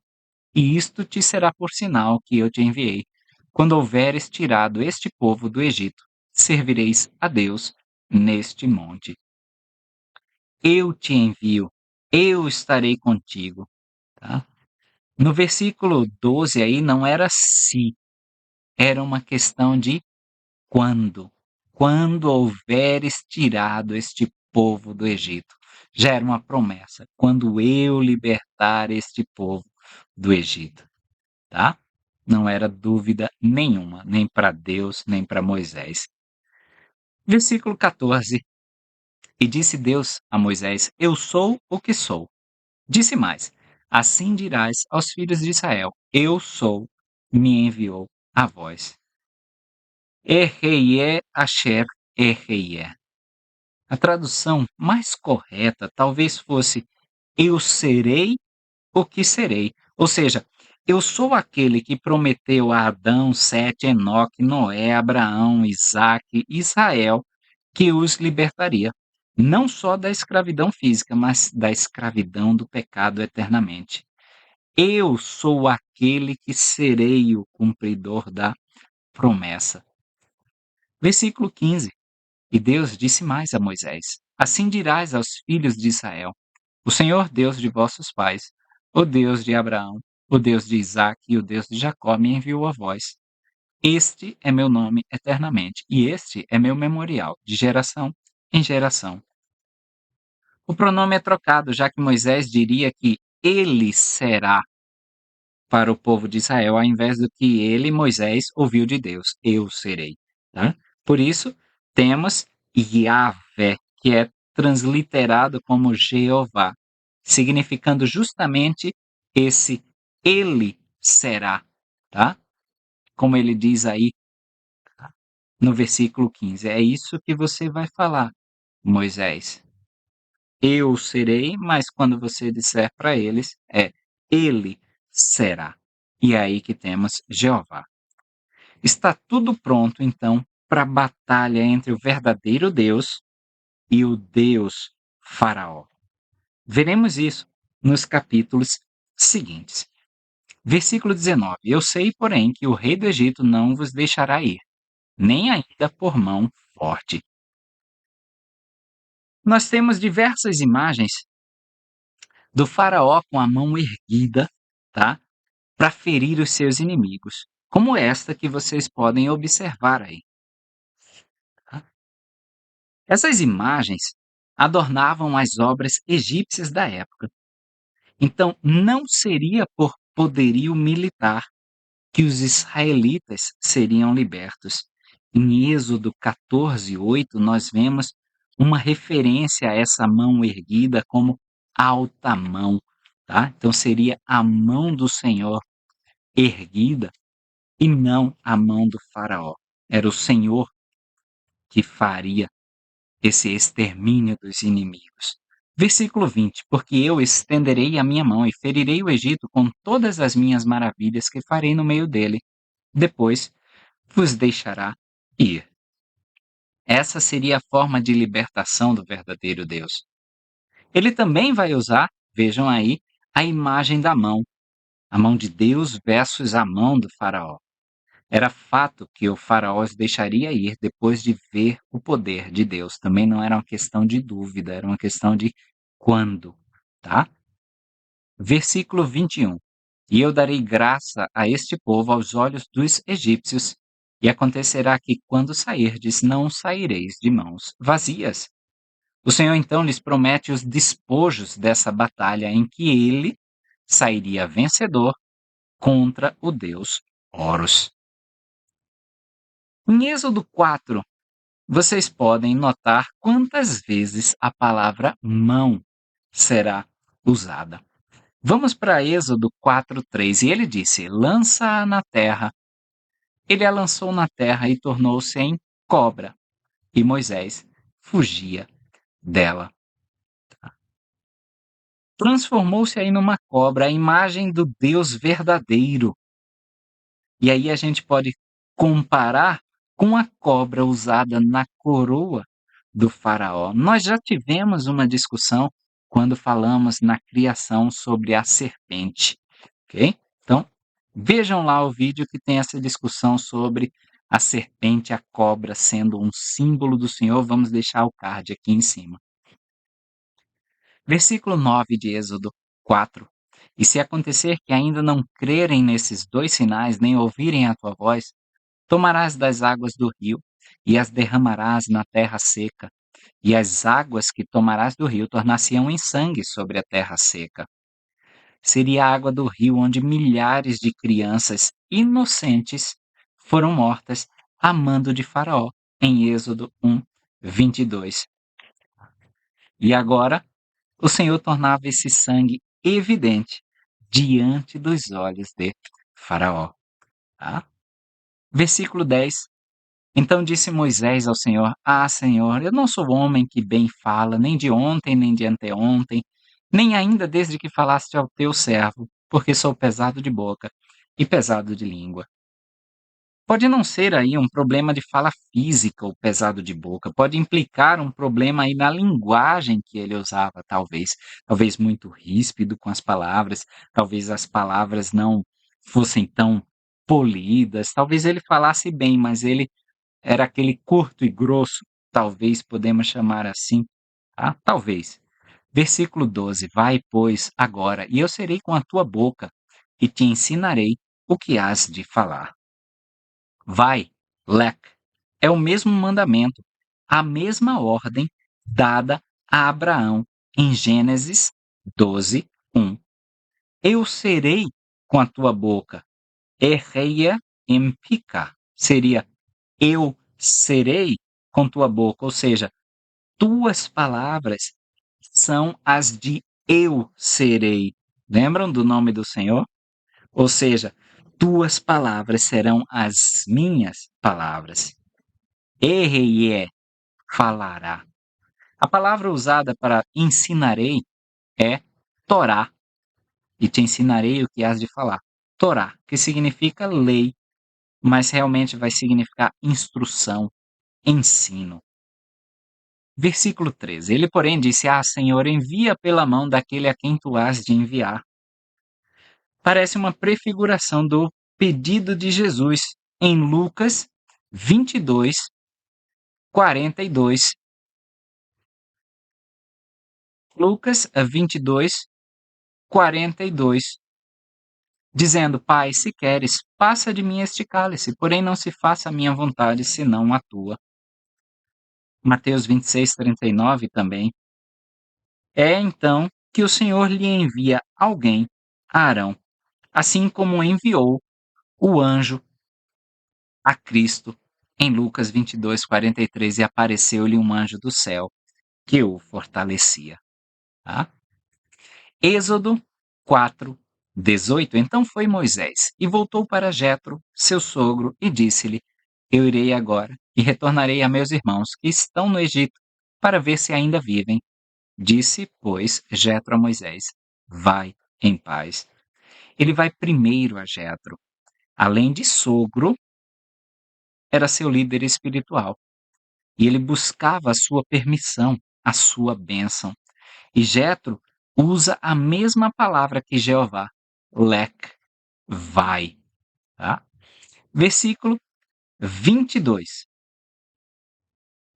[SPEAKER 1] e isto te será por sinal que eu te enviei. Quando houveres tirado este povo do Egito, servireis a Deus neste monte. Eu te envio, eu estarei contigo. Tá? No versículo 12 aí não era se, era uma questão de quando. Quando houveres tirado este povo do Egito. Já era uma promessa. Quando eu libertar este povo do Egito. Tá? Não era dúvida nenhuma, nem para Deus, nem para Moisés. Versículo 14. E disse Deus a Moisés: Eu sou o que sou. Disse mais: Assim dirás aos filhos de Israel: Eu sou, me enviou a vós. Erreié Asher Erreié. A tradução mais correta talvez fosse: Eu serei o que serei. Ou seja, eu sou aquele que prometeu a Adão, Sete, Enoque, Noé, Abraão, Isaque, Israel, que os libertaria, não só da escravidão física, mas da escravidão do pecado eternamente. Eu sou aquele que serei o cumpridor da promessa. Versículo 15. E Deus disse mais a Moisés: Assim dirás aos filhos de Israel: O Senhor Deus de vossos pais, o Deus de Abraão, o Deus de Isaque e o Deus de Jacó me enviou a vós. Este é meu nome eternamente, e este é meu memorial, de geração em geração. O pronome é trocado, já que Moisés diria que ele será para o povo de Israel, ao invés do que ele, Moisés, ouviu de Deus: Eu serei. Tá? Por isso, temos Yahvé, que é transliterado como Jeová, significando justamente esse ele será, tá? Como ele diz aí no versículo 15. É isso que você vai falar, Moisés. Eu serei, mas quando você disser para eles, é ele será. E é aí que temos Jeová. Está tudo pronto, então, para a batalha entre o verdadeiro Deus e o Deus Faraó. Veremos isso nos capítulos seguintes. Versículo 19. Eu sei, porém, que o rei do Egito não vos deixará ir, nem ainda por mão forte. Nós temos diversas imagens do faraó com a mão erguida, tá? Para ferir os seus inimigos. como esta que vocês podem observar aí. Tá? Essas imagens adornavam as obras egípcias da época. Então, não seria por poderio militar que os israelitas seriam libertos. Em Êxodo 14:8, nós vemos uma referência a essa mão erguida como alta mão, tá? Então seria a mão do Senhor erguida e não a mão do faraó. Era o Senhor que faria esse extermínio dos inimigos. Versículo 20: Porque eu estenderei a minha mão e ferirei o Egito com todas as minhas maravilhas que farei no meio dele. Depois vos deixará ir. Essa seria a forma de libertação do verdadeiro Deus. Ele também vai usar, vejam aí, a imagem da mão, a mão de Deus versus a mão do faraó. Era fato que o faraó os deixaria ir depois de ver o poder de Deus. Também não era uma questão de dúvida, era uma questão de quando, tá? Versículo 21. E eu darei graça a este povo aos olhos dos egípcios, e acontecerá que quando sairdes, não saireis de mãos vazias. O Senhor então lhes promete os despojos dessa batalha em que ele sairia vencedor contra o deus Horus. Em Êxodo 4, vocês podem notar quantas vezes a palavra mão será usada. Vamos para Êxodo 4:3. E ele disse: Lança-a na terra. Ele a lançou na terra e tornou-se em cobra. E Moisés fugia dela. Transformou-se aí numa cobra, a imagem do Deus verdadeiro. E aí a gente pode comparar com a cobra usada na coroa do faraó. Nós já tivemos uma discussão quando falamos na criação sobre a serpente, ok? Então, vejam lá o vídeo que tem essa discussão sobre a serpente, a cobra sendo um símbolo do Senhor. Vamos deixar o card aqui em cima. Versículo 9 de Êxodo 4. E se acontecer que ainda não crerem nesses dois sinais, nem ouvirem a tua voz, tomarás das águas do rio e as derramarás na terra seca, e as águas que tomarás do rio tornar-se-ão em sangue sobre a terra seca. Seria a água do rio onde milhares de crianças inocentes foram mortas a mando de Faraó, em Êxodo 1:22. E agora, o Senhor tornava esse sangue evidente diante dos olhos de Faraó. Tá? Versículo 10. Então disse Moisés ao Senhor: Ah, Senhor, eu não sou homem que bem fala, nem de ontem, nem de anteontem, nem ainda desde que falaste ao teu servo, porque sou pesado de boca e pesado de língua. Pode não ser aí um problema de fala física ou pesado de boca, pode implicar um problema aí na linguagem que ele usava, talvez. Talvez muito ríspido com as palavras, talvez as palavras não fossem tão polidas, talvez ele falasse bem, mas ele era aquele curto e grosso, talvez podemos chamar assim, tá? Talvez. Versículo 12: Vai, pois, agora, e eu serei com a tua boca, e te ensinarei o que hás de falar. Vai, lec, é o mesmo mandamento, a mesma ordem dada a Abraão em Gênesis 12:1. Eu serei com a tua boca, erreia empika, seria eu serei com tua boca, ou seja, tuas palavras são as de eu serei. Lembram do nome do Senhor? Ou seja, tuas palavras serão as minhas palavras. Erreiê, falará. A palavra usada para ensinarei é Torá, e te ensinarei o que has de falar. Torá, que significa lei, mas realmente vai significar instrução, ensino. Versículo 13. Ele, porém, disse: Ah, Senhor, envia pela mão daquele a quem tu has de enviar. Parece uma prefiguração do pedido de Jesus em Lucas 22:42. Lucas 22:42. dizendo: Pai, se queres, passa de mim este cálice, porém não se faça a minha vontade, senão a tua. Mateus 26:39 também. É então que o Senhor lhe envia alguém, Arão, assim como enviou o anjo a Cristo em Lucas 22:43, e apareceu-lhe um anjo do céu que o fortalecia. Tá? Êxodo 4:18. Então foi Moisés e voltou para Jetro, seu sogro, e disse-lhe: Eu irei agora e retornarei a meus irmãos que estão no Egito, para ver se ainda vivem. Disse, pois, Jetro a Moisés: Vai em paz. Ele vai primeiro a Jetro. Além de sogro, era seu líder espiritual. E ele buscava a sua permissão, a sua bênção. E Jetro usa a mesma palavra que Jeová, lek, vai. Tá? Versículo 22.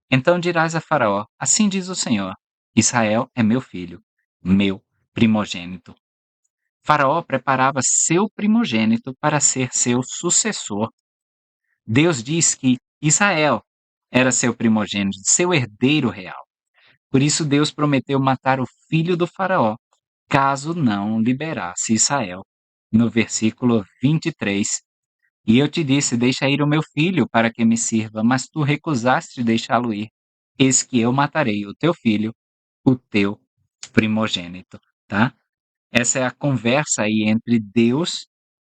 [SPEAKER 1] Então dirás a Faraó: Assim diz o Senhor: Israel é meu filho, meu primogênito. Faraó preparava seu primogênito para ser seu sucessor. Deus diz que Israel era seu primogênito, seu herdeiro real. Por isso Deus prometeu matar o filho do Faraó, caso não liberasse Israel. No versículo 23. E eu te disse: Deixa ir o meu filho para que me sirva, mas tu recusaste deixá-lo ir. Eis que eu matarei o teu filho, o teu primogênito. Tá? Essa é a conversa aí entre Deus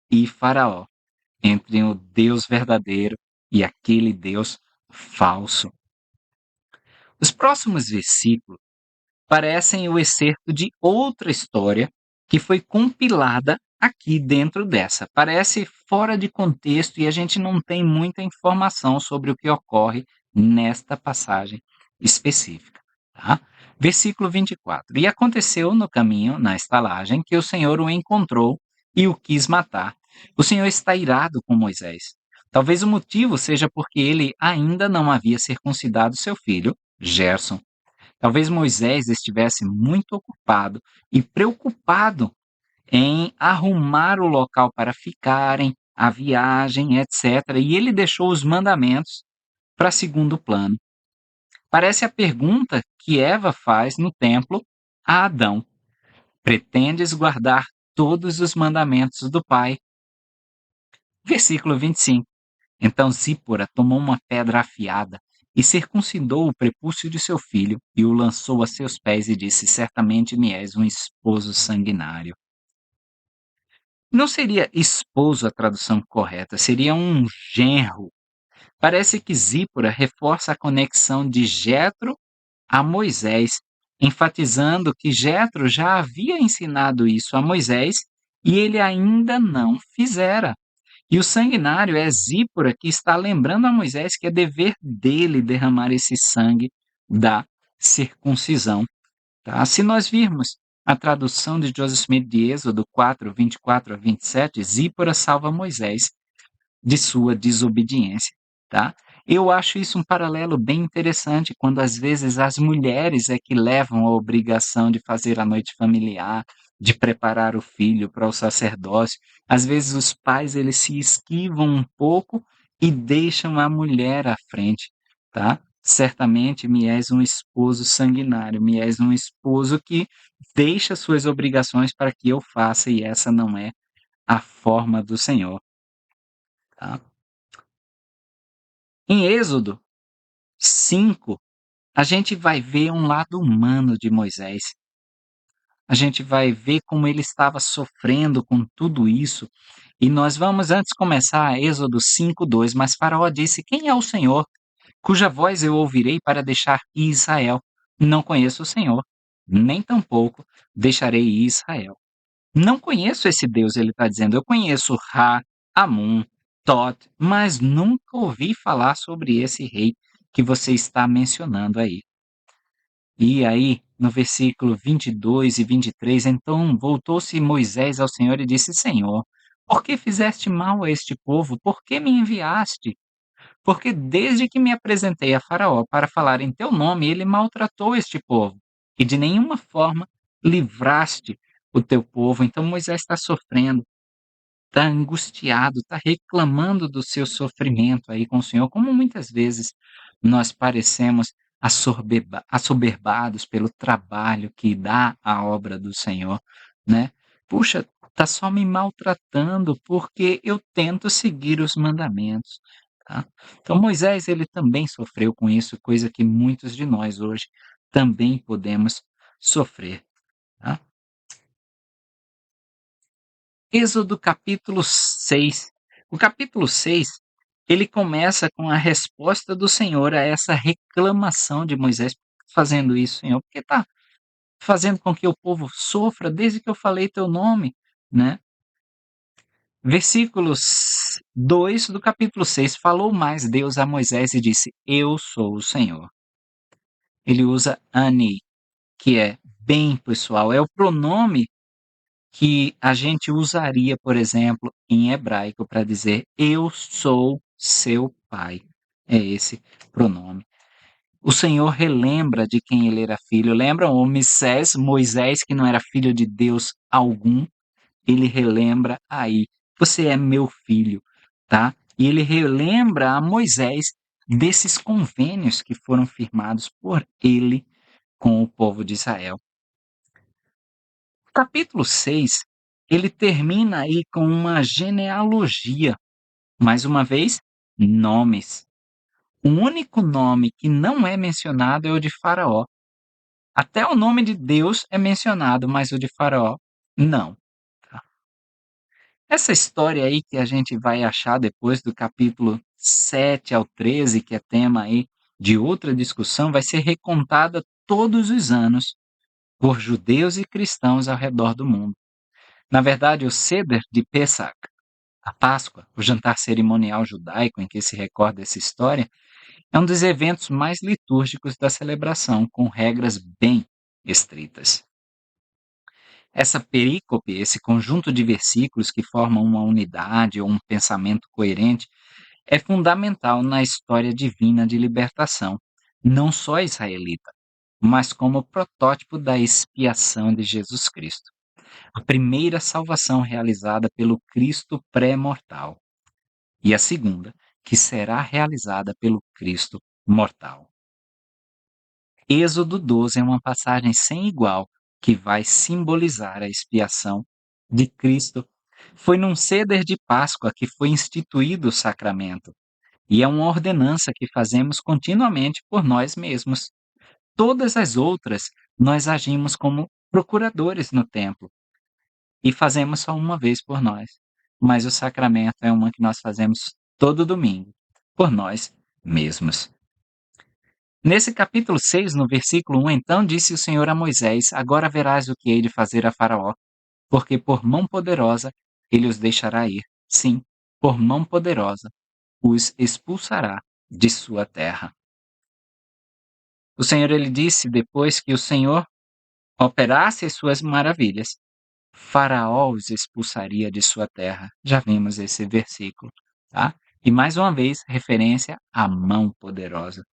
[SPEAKER 1] e Faraó, entre o Deus verdadeiro e aquele Deus falso. Os próximos versículos parecem o excerto de outra história que foi compilada aqui dentro dessa. Parece fora de contexto e a gente não tem muita informação sobre o que ocorre nesta passagem específica. Tá? Versículo 24. E aconteceu no caminho, na estalagem, que o Senhor o encontrou e o quis matar. O Senhor está irado com Moisés. Talvez o motivo seja porque ele ainda não havia circuncidado seu filho, Gerson. Talvez Moisés estivesse muito ocupado e preocupado em arrumar o local para ficarem, a viagem, etc. E ele deixou os mandamentos para segundo plano. Parece a pergunta que Eva faz no templo a Adão: Pretendes guardar todos os mandamentos do Pai? Versículo 25. Então Zípora tomou uma pedra afiada e circuncidou o prepúcio de seu filho e o lançou a seus pés e disse: Certamente me és um esposo sanguinário. Não seria esposo a tradução correta, seria um genro. Parece que Zípora reforça a conexão de Jetro a Moisés, enfatizando que Jetro já havia ensinado isso a Moisés e ele ainda não fizera. E o sanguinário é Zípora, que está lembrando a Moisés que é dever dele derramar esse sangue da circuncisão. Tá? Se nós virmos a tradução de Joseph Smith de Êxodo 4:24-27, Zípora salva Moisés de sua desobediência. Tá? Eu acho isso um paralelo bem interessante, quando às vezes as mulheres é que levam a obrigação de fazer a noite familiar, de preparar o filho para o sacerdócio. Às vezes os pais eles se esquivam um pouco e deixam a mulher à frente, tá? Certamente me és um esposo sanguinário, me és um esposo que deixa suas obrigações para que eu faça, e essa não é a forma do Senhor, tá? Em Êxodo 5, a gente vai ver um lado humano de Moisés. A gente vai ver como ele estava sofrendo com tudo isso. E nós vamos antes começar Êxodo 5:2. Mas Faraó disse: Quem é o Senhor, cuja voz eu ouvirei para deixar ir Israel? Não conheço o Senhor, nem tampouco deixarei ir Israel. Não conheço esse Deus, ele está dizendo. Eu conheço Ra, Amun, Tot, mas nunca ouvi falar sobre esse rei que você está mencionando aí. E aí, no versículo 22 e 23, então voltou-se Moisés ao Senhor e disse: Senhor, por que fizeste mal a este povo? Por que me enviaste? Porque desde que me apresentei a Faraó para falar em teu nome, ele maltratou este povo, e de nenhuma forma livraste o teu povo. Então Moisés está sofrendo. está angustiado, está reclamando do seu sofrimento aí com o Senhor, como muitas vezes nós parecemos assoberbados pelo trabalho que dá a obra do Senhor, né? Puxa, está só me maltratando porque eu tento seguir os mandamentos, tá? Então Moisés, ele também sofreu com isso, coisa que muitos de nós hoje também podemos sofrer, tá? Êxodo capítulo 6. O capítulo 6, ele começa com a resposta do Senhor a essa reclamação de Moisés: "Por que tá fazendo isso, Senhor? Por que está fazendo com que o povo sofra desde que eu falei teu nome?", né. Versículos 2 do capítulo 6: "Falou mais Deus a Moisés e disse: Eu sou o Senhor". Ele usa Ani, que é bem pessoal, é o pronome que a gente usaria, por exemplo, em hebraico para dizer: "Eu sou seu pai". É esse pronome. O Senhor relembra de quem ele era filho. Lembram o Moisés, que não era filho de Deus algum, ele relembra aí: "Você é meu filho", tá. E ele relembra a Moisés desses convênios que foram firmados por ele com o povo de Israel. O capítulo 6, ele termina aí com uma genealogia. Mais uma vez, nomes. O único nome que não é mencionado é o de Faraó. Até o nome de Deus é mencionado, mas o de Faraó não. Tá? Essa história aí que a gente vai achar depois do capítulo 7 ao 13, que é tema aí de outra discussão, vai ser recontada todos os anos por judeus e cristãos ao redor do mundo. Na verdade, o Seder de Pesach, a Páscoa, o jantar cerimonial judaico em que se recorda essa história, é um dos eventos mais litúrgicos da celebração, com regras bem estritas. Essa perícope, esse conjunto de versículos que formam uma unidade ou um pensamento coerente, é fundamental na história divina de libertação, não só israelita, mas como protótipo da expiação de Jesus Cristo, a primeira salvação realizada pelo Cristo pré-mortal, e a segunda, que será realizada pelo Cristo mortal. Êxodo 12 é uma passagem sem igual que vai simbolizar a expiação de Cristo. Foi num ceder de Páscoa que foi instituído o sacramento, e é uma ordenança que fazemos continuamente por nós mesmos. Todas as outras, nós agimos como procuradores no templo e fazemos só uma vez por nós. Mas o sacramento é uma que nós fazemos todo domingo, por nós mesmos. Nesse capítulo 6, no versículo 1, então disse o Senhor a Moisés: Agora verás o que hei de fazer a Faraó, porque por mão poderosa ele os deixará ir. Sim, por mão poderosa os expulsará de sua terra. O Senhor, ele disse depois que o Senhor operasse as suas maravilhas, Faraó os expulsaria de sua terra. Já vimos esse versículo, tá? E mais uma vez, referência à mão poderosa.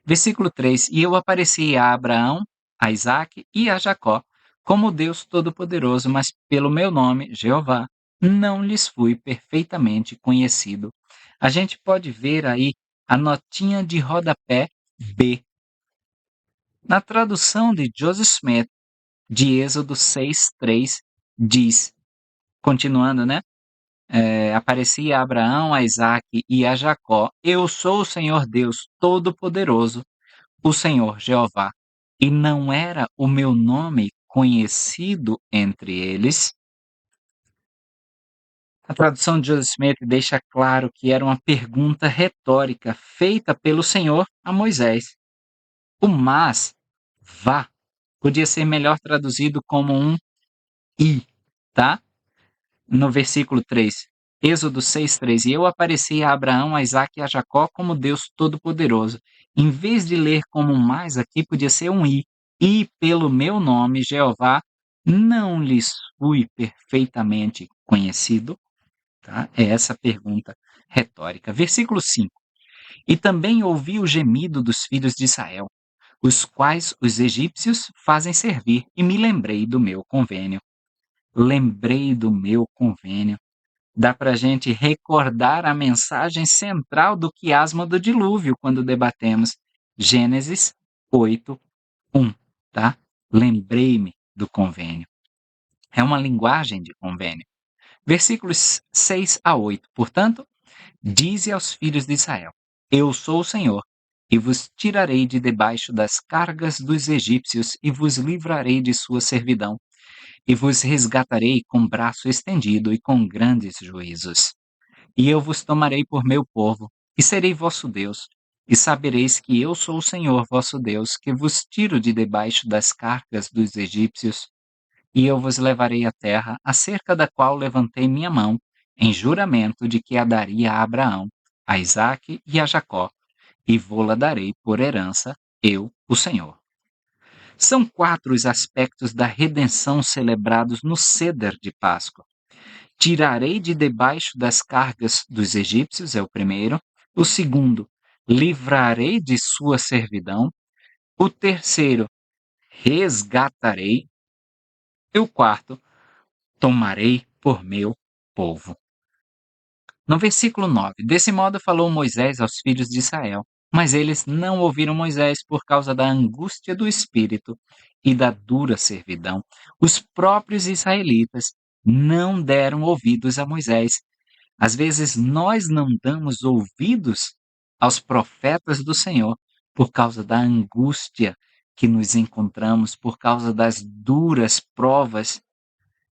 [SPEAKER 1] Versículo 3: E eu apareci a Abraão, a Isaque e a Jacó, como Deus Todo-Poderoso, mas pelo meu nome, Jeová, não lhes fui perfeitamente conhecido. A gente pode ver aí a notinha de rodapé B. Na tradução de Joseph Smith, de Êxodo 6:3, diz, continuando, né? Aparecia a Abraão, a Isaque e a Jacó: Eu sou o Senhor Deus Todo-Poderoso, o Senhor Jeová. E não era o meu nome conhecido entre eles? A tradução de Joseph Smith deixa claro que era uma pergunta retórica feita pelo Senhor a Moisés. O mas, vá, podia ser melhor traduzido como um e, tá? No versículo 3, Êxodo 6:3, e eu apareci a Abraão, a Isaque e a Jacó como Deus Todo-Poderoso. Em vez de ler como um mais aqui, podia ser um e pelo meu nome, Jeová, não lhes fui perfeitamente conhecido? Tá? É essa pergunta retórica. Versículo 5, e também ouvi o gemido dos filhos de Israel, os quais os egípcios fazem servir, e me lembrei do meu convênio. lembrei do meu convênio. Dá para a gente recordar a mensagem central do quiasma do dilúvio quando debatemos Gênesis 8:1, tá? Lembrei-me do convênio. É uma linguagem de convênio. Versículos 6-8. Portanto, dize aos filhos de Israel: Eu sou o Senhor, e vos tirarei de debaixo das cargas dos egípcios e vos livrarei de sua servidão, e vos resgatarei com braço estendido e com grandes juízos. E eu vos tomarei por meu povo, e serei vosso Deus, e sabereis que eu sou o Senhor vosso Deus, que vos tiro de debaixo das cargas dos egípcios, e eu vos levarei à terra, acerca da qual levantei minha mão, em juramento de que a daria a Abraão, a Isaque e a Jacó, e vô-la darei por herança, eu, o Senhor. São 4 os aspectos da redenção celebrados no Ceder de Páscoa. Tirarei de debaixo das cargas dos egípcios, é o primeiro. O segundo, livrarei de sua servidão. O terceiro, resgatarei. E o quarto, tomarei por meu povo. No versículo 9, desse modo falou Moisés aos filhos de Israel, mas eles não ouviram Moisés por causa da angústia do espírito e da dura servidão. Os próprios israelitas não deram ouvidos a Moisés. Às vezes nós não damos ouvidos aos profetas do Senhor por causa da angústia que nos encontramos, por causa das duras provas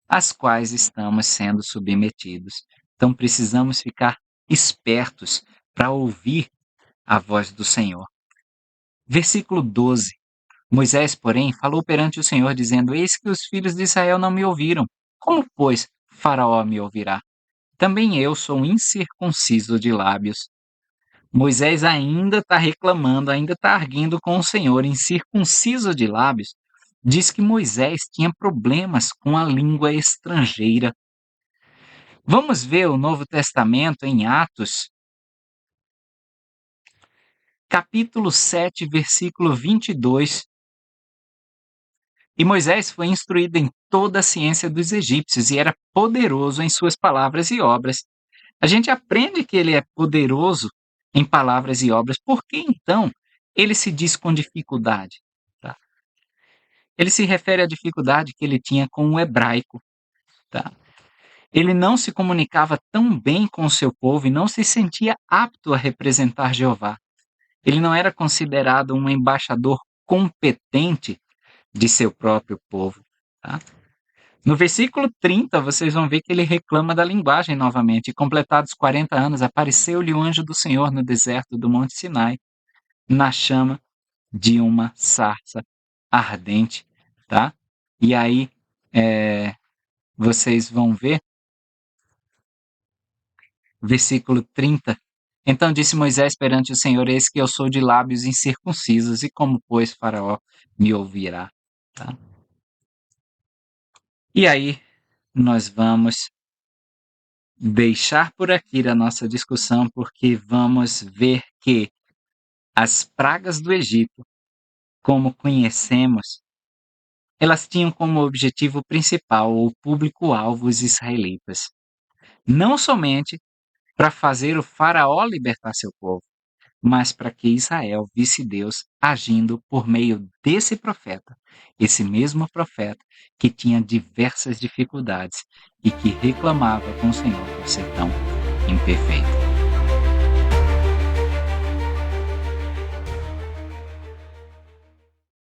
[SPEAKER 1] às quais estamos sendo submetidos. Então precisamos ficar espertos para ouvir a voz do Senhor. Versículo 12. Moisés, porém, falou perante o Senhor, dizendo: Eis que os filhos de Israel não me ouviram. Como, pois, Faraó me ouvirá? Também eu sou incircunciso de lábios. Moisés ainda está reclamando, ainda está arguindo com o Senhor, incircunciso de lábios. Diz que Moisés tinha problemas com a língua estrangeira. Vamos ver o Novo Testamento em Atos, capítulo 7, versículo 22. E Moisés foi instruído em toda a ciência dos egípcios e era poderoso em suas palavras e obras. A gente aprende que ele é poderoso em palavras e obras. Por que então ele se diz com dificuldade? Tá? Ele se refere à dificuldade que ele tinha com o hebraico. Tá? Ele não se comunicava tão bem com o seu povo e não se sentia apto a representar Jeová. Ele não era considerado um embaixador competente de seu próprio povo. Tá? No versículo 30, vocês vão ver que ele reclama da linguagem novamente. E completados 40 anos, apareceu-lhe o anjo do Senhor no deserto do Monte Sinai, na chama de uma sarça ardente. Tá? E aí, vocês vão ver, versículo 30. Então disse Moisés perante o Senhor: Eis que eu sou de lábios incircuncisos, e como, pois, Faraó me ouvirá? Tá? E aí, nós vamos deixar por aqui a nossa discussão, porque vamos ver que as pragas do Egito, como conhecemos, elas tinham como objetivo principal o público-alvo os israelitas. Não somente para fazer o faraó libertar seu povo, mas para que Israel visse Deus agindo por meio desse profeta, esse mesmo profeta que tinha diversas dificuldades e que reclamava com o Senhor por ser tão imperfeito.